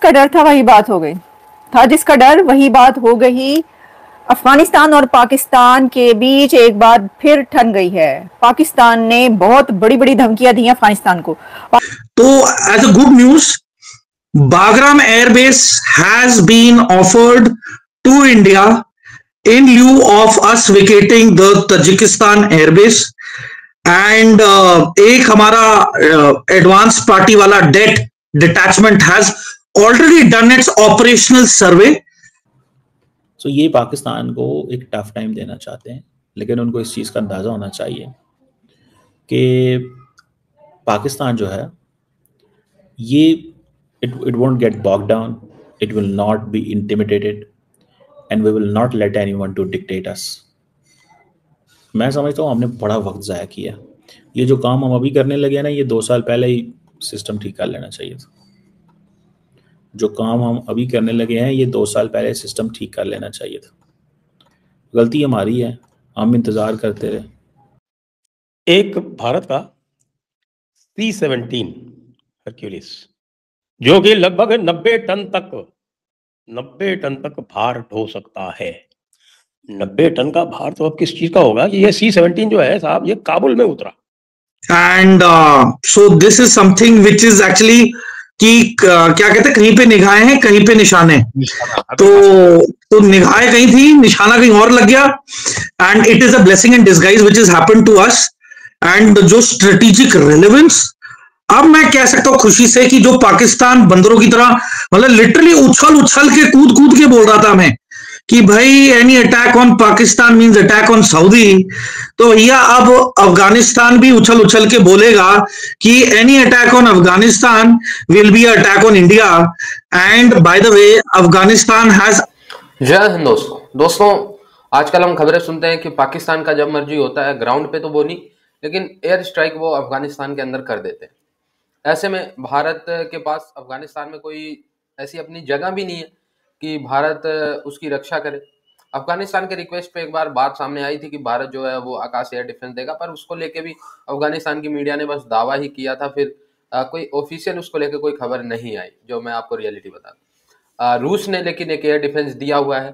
जिसका डर था वही बात हो गई, था जिसका डर वही बात हो गई। अफगानिस्तान और पाकिस्तान के बीच एक बार फिर ठन गई है। पाकिस्तान ने बहुत बड़ी बड़ी धमकियां दी अफगानिस्तान को। तो as a good news, Bagram airbase has been offered to India in lieu of us vacating the Tajikistan airbase and एक हमारा एडवांस पार्टी वाला डेट detachment has already done its operational survey. So ये पाकिस्तान को एक टफ टाइम देना चाहते हैं, लेकिन उनको इस चीज़ का अंदाज़ा होना चाहिए कि पाकिस्तान जो है ये it won't get bogged down, it will not be intimidated and we will not let anyone to dictate us। मैं समझता हूँ हमने बड़ा वक्त ज़ाया किया। ये जो काम हम अभी करने लगे हैं ना, ये 2 साल पहले ही सिस्टम ठीक कर लेना चाहिए था। जो काम हम अभी करने लगे हैं ये 2 साल पहले सिस्टम ठीक कर लेना चाहिए था। गलती हमारी है, हम इंतज़ार करते रहे। एक भारत का C-17 हरक्यूलिस जो कि लगभग 90 टन तक भार ढो सकता है। 90 टन का भार तो अब किस चीज का होगा कि ये C-17 जो है साहब, ये काबुल में उतरा। And so this is something which is actually कि क्या कहते हैं, कहीं पे निगाहें हैं कहीं पे निशाने। तो निगाहें कहीं थी, निशाना कहीं और लग गया। And it is a blessing in disguise which is happen to us. And जो स्ट्रेटेजिक रेलेवेंस, अब मैं कह सकता हूं खुशी से कि जो पाकिस्तान बंदरों की तरह मतलब लिटरली उछल के कूद के बोल रहा था हमें कि भाई any attack on Pakistan means attack on Saudi, तो भैया अब अफगानिस्तान भी उछल के बोलेगा कि any attack on Afghanistan will be attack on India. And by the way Afghanistan has. जय हिंद दोस्तों, आजकल हम खबरें सुनते हैं कि पाकिस्तान का जब मर्जी होता है, ग्राउंड पे तो वो नहीं, लेकिन एयर स्ट्राइक वो अफगानिस्तान के अंदर कर देते हैं। ऐसे में भारत के पास अफगानिस्तान में कोई ऐसी अपनी जगह भी नहीं है कि भारत उसकी रक्षा करे। अफगानिस्तान के रिक्वेस्ट पे एक बार बात सामने आई थी कि भारत जो है वो आकाश एयर डिफेंस देगा, पर उसको लेके भी अफगानिस्तान की मीडिया ने बस दावा ही किया था। फिर कोई ऑफिशियल उसको लेके कोई खबर नहीं आई, जो मैं आपको रियलिटी बता दूं। रूस ने लेकिन एक एयर डिफेंस दिया हुआ है,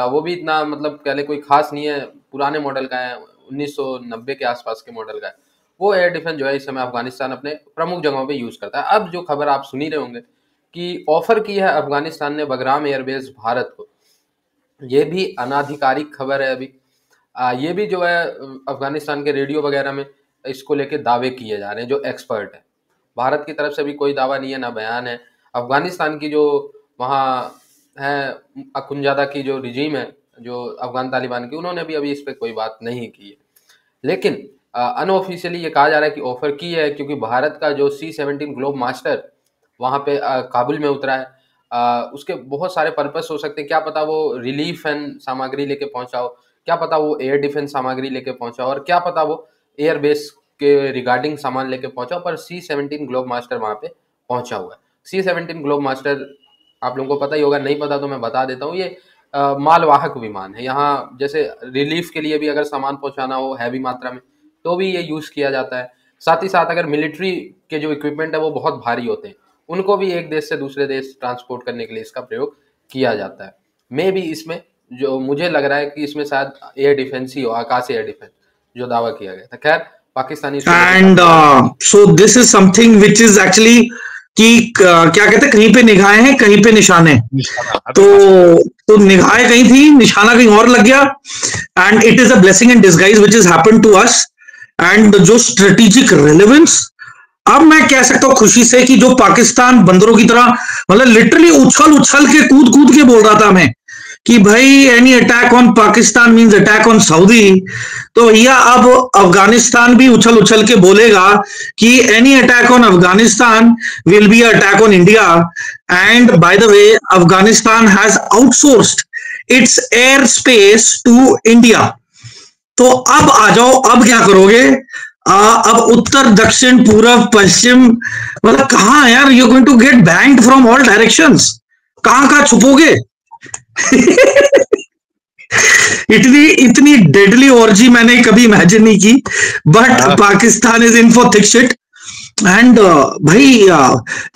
वो भी इतना मतलब कह ले कोई खास नहीं है, पुराने मॉडल का है, 1990 के आसपास के मॉडल का है। वो एयर डिफेंस जो है इस समय अफगानिस्तान अपने प्रमुख जगहों पे यूज करता है। अब जो खबर आप सुन ही रहे होंगे कि ऑफर की है अफगानिस्तान ने बगराम एयरबेस भारत को, ये भी अनाधिकारिक खबर है। अभी ये भी जो है अफगानिस्तान के रेडियो वगैरह में इसको लेके दावे किए जा रहे हैं जो एक्सपर्ट है। भारत की तरफ से भी कोई दावा नहीं है, ना बयान है। अफगानिस्तान की जो वहाँ है अखुंजादा की जो रिजीम है, जो अफगान तालिबान की, उन्होंने भी अभी इस पर कोई बात नहीं की है। लेकिन अनऑफिशियली ये कहा जा रहा है कि ऑफर की है, क्योंकि भारत का जो C-17 ग्लोब मास्टर वहाँ पे काबुल में उतरा है। उसके बहुत सारे पर्पस हो सकते हैं, क्या पता वो रिलीफ एंड सामग्री लेके पहुंचा हो, क्या पता वो एयर डिफेंस सामग्री लेके पहुंचा हो, और क्या पता वो एयर बेस के रिगार्डिंग सामान लेके पहुंचा हो। पर C-17 ग्लोब मास्टर वहाँ पे पहुंचा हुआ है। C-17 ग्लोब मास्टर आप लोगों को पता ही होगा, नहीं पता तो मैं बता देता हूँ। ये मालवाहक विमान है। यहाँ जैसे रिलीफ के लिए भी अगर सामान पहुंचाना हो हैवी मात्रा में तो भी ये यूज किया जाता है। साथ ही साथ अगर मिलिट्री के जो इक्विपमेंट है वो बहुत भारी होते हैं, उनको भी एक देश से दूसरे देश ट्रांसपोर्ट करने के लिए इसका प्रयोग किया जाता है। मे भी इसमें जो मुझे लग रहा है कि इसमें शायद एयर डिफेंस ही हो, आकाश एयर डिफेंस जो दावा किया गया था। खैर Pakistani and so this is something which is actually कि क्या कहते हैं, कहीं पे निगाहें हैं कहीं पे निशाने। तो निगाहें कहीं थी, निशाना कहीं और लग गया। And it is a blessing in disguise which is happen to us. And जो स्ट्रेटेजिक रेलेवेंस, अब मैं कह सकता हूं खुशी से कि जो पाकिस्तान बंदरों की तरह मतलब लिटरली उछल के कूद के बोल रहा था हमें कि भाई any attack on Pakistan means attack on Saudi, तो भैया अब अफगानिस्तान भी उछल के बोलेगा कि any attack on Afghanistan will be attack on India. And by the way Afghanistan has outsourced its air space to India. तो अब आ जाओ, अब क्या करोगे? अब उत्तर दक्षिण पूर्व पश्चिम मतलब कहां यार, you going to get banked from all directions. कहां छुपोगे? इतनी डेडली ऑर्जी मैंने कभी इमेजिन नहीं की। But Pakistan is in for thick shit. And भाई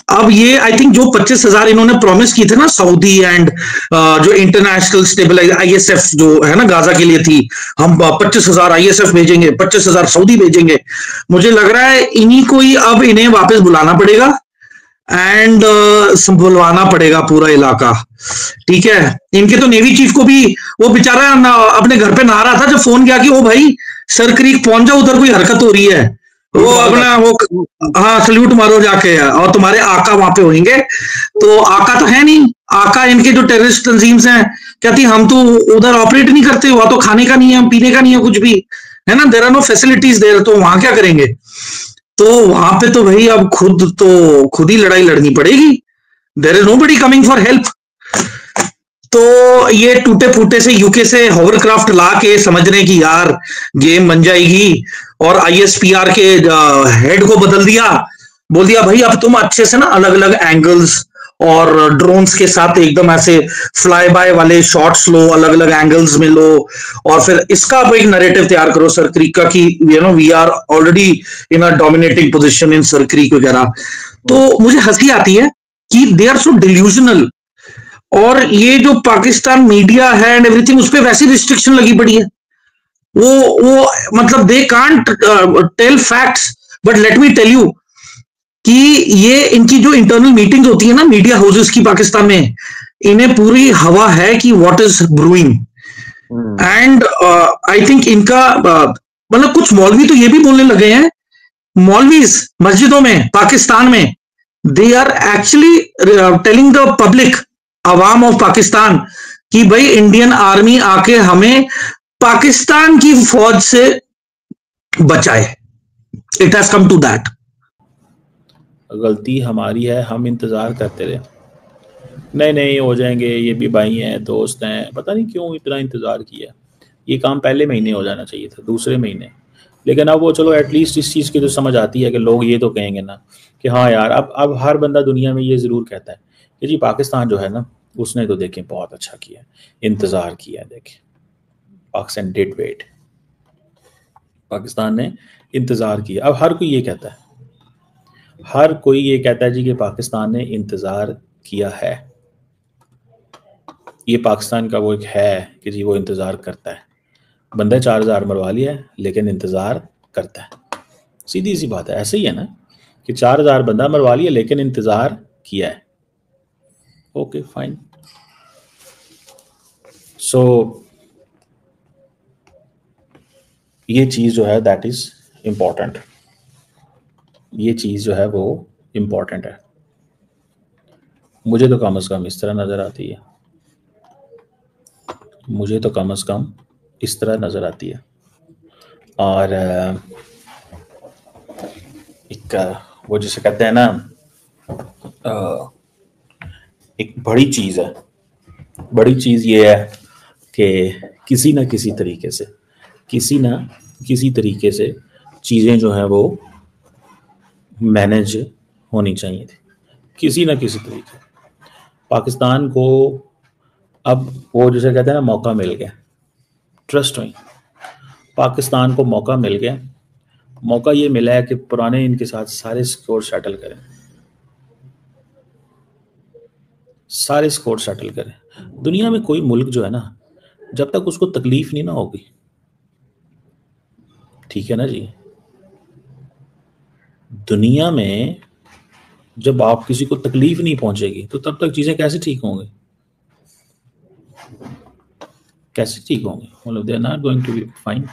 अब ये आई थिंक जो 25,000 इन्होंने प्रॉमिस की थे ना सऊदी एंड जो इंटरनेशनल स्टेबलाइज ISF जो है ना गाजा के लिए थी, हम 25,000 ISF भेजेंगे, 25,000 सऊदी भेजेंगे, मुझे लग रहा है इन्हीं को ही अब इन्हें वापस बुलाना पड़ेगा एंड संभलवाना पड़ेगा पूरा इलाका। ठीक है, इनके तो नेवी चीफ को भी वो बेचारा अपने घर पे नहा रहा था जब फोन किया कि ओ भाई सर क्रीक पहुंच जाओ, उधर कोई हरकत हो रही है, वो अपना वो हाँ सल्यूट मारो जाके, और तुम्हारे आका वहां पे होंगे। तो आका तो है नहीं, आका इनके जो टेररिस्ट तंजीम्स हैं कहती हम तो उधर ऑपरेट नहीं करते, वहां तो खाने का नहीं है, पीने का नहीं है, कुछ भी है ना, there are no facilities there, तो वहां क्या करेंगे? तो वहां पे तो भाई अब खुद ही लड़ाई लड़नी पड़ेगी, there is nobody coming for help. तो ये टूटे फूटे से यूके से होवरक्राफ्ट ला के समझ रहे कि यार गेम बन जाएगी, और ISPR के हेड को बदल दिया, बोल दिया भाई अब तुम अच्छे से ना अलग अलग एंगल्स और ड्रोन्स के साथ एकदम ऐसे फ्लाई बाय वाले शॉट्स लो, अलग अलग एंगल्स में लो, और फिर इसका अब एक नरेटिव तैयार करो सर क्रीक का कि you know we are already in a dominating position in Sir Creek वगैरह। तो मुझे हंसी आती है कि दे आर सो डिल्यूजनल, और ये जो पाकिस्तान मीडिया है एंड एवरीथिंग उस पर वैसी रिस्ट्रिक्शन लगी पड़ी है, वो मतलब they can't tell facts, but let me tell you कि ये इनकी जो इंटरनल मीटिंग्स होती है ना मीडिया हाउसेस की पाकिस्तान में, इन्हें पूरी हवा है कि what is brewing. And I think इनका मतलब कुछ मौलवी तो ये भी बोलने लगे हैं, मौलवीज मस्जिदों में पाकिस्तान में, they are actually telling the public, अवाम ऑफ पाकिस्तान, कि भाई इंडियन आर्मी आके हमें पाकिस्तान की फौज से बचाए। It has come to that. गलती हमारी है, हम इंतजार करते रहे, नहीं हो जाएंगे, ये भी भाई हैं दोस्त हैं, पता नहीं क्यों इतना इंतजार किया। ये काम पहले महीने हो जाना चाहिए था, दूसरे महीने, लेकिन अब वो चलो एटलीस्ट इस चीज़ की तो समझ आती है कि लोग ये तो कहेंगे ना कि हाँ यार, अब हर बंदा दुनिया में ये ज़रूर कहता है कि जी पाकिस्तान जो है ना उसने तो देखें बहुत अच्छा किया, इंतज़ार किया, देखें पाकिस्तान डिड वेट, पाकिस्तान ने इंतज़ार किया। अब हर कोई ये कहता है, हर कोई ये कहता है जी कि पाकिस्तान ने इंतज़ार किया है, ये पाकिस्तान का वो एक है कि जी वो इंतज़ार करता है, बंदा 4,000 मरवा लिया है लेकिन इंतज़ार करता है, सीधी सी बात है, ऐसे ही है ना कि 4,000 बंदा मरवा लिया लेकिन इंतज़ार किया है। ओके फाइन, सो ये चीज़ जो है दैट इज़ इम्पॉर्टेंट, ये चीज़ जो है वो इम्पॉर्टेंट है, मुझे तो कम से कम इस तरह नज़र आती है, मुझे तो कम से कम इस तरह नज़र आती है। और एक वो जिसे कहते हैं ना एक बड़ी चीज़ है, बड़ी चीज़ ये है कि किसी ना किसी तरीके से चीज़ें जो हैं वो मैनेज होनी चाहिए थी, किसी ना किसी तरीके। पाकिस्तान को अब वो जिसे कहते हैं ना मौका मिल गया, ट्रस्ट में पाकिस्तान को मौका मिल गया, मौका ये मिला है कि पुराने इनके साथ सारे स्कोर सेटल करें, सारे स्कोर सेटल करें। दुनिया में कोई मुल्क जो है ना जब तक उसको तकलीफ नहीं ना होगी, ठीक है ना जी, दुनिया में जब आप किसी को तकलीफ नहीं पहुंचेगी तो तब तक चीजें कैसे ठीक होंगी, कैसे ठीक होंगे, मतलब they are not going to be fine.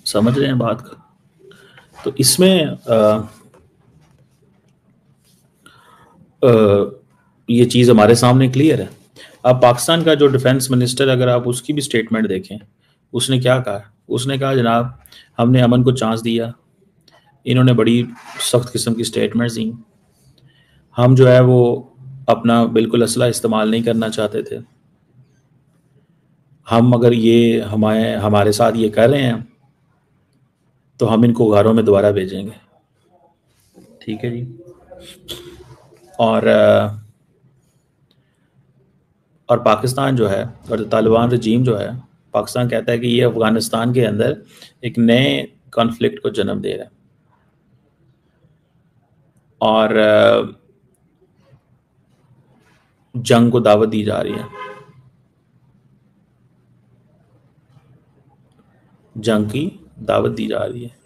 समझ रहे हैं बात का? तो इसमें ये चीज़ हमारे सामने क्लियर है। अब पाकिस्तान का जो डिफेंस मिनिस्टर, अगर आप उसकी भी स्टेटमेंट देखें, उसने क्या कहा, उसने कहा जनाब हमने अमन को चांस दिया, इन्होंने बड़ी सख्त किस्म की स्टेटमेंट्स दी, हम जो है वो अपना बिल्कुल असला इस्तेमाल नहीं करना चाहते थे, हम अगर ये हमारे साथ ये कर रहे हैं तो हम इनको घरों में दोबारा भेजेंगे, ठीक है जी। और पाकिस्तान जो है और तालिबान रजीम जो है, पाकिस्तान कहता है कि ये अफ़गानिस्तान के अंदर एक नए कॉन्फ्लिक्ट को जन्म दे रहा है। और जंग को दावत दी जा रही है, जंग की दावत दी जा रही है।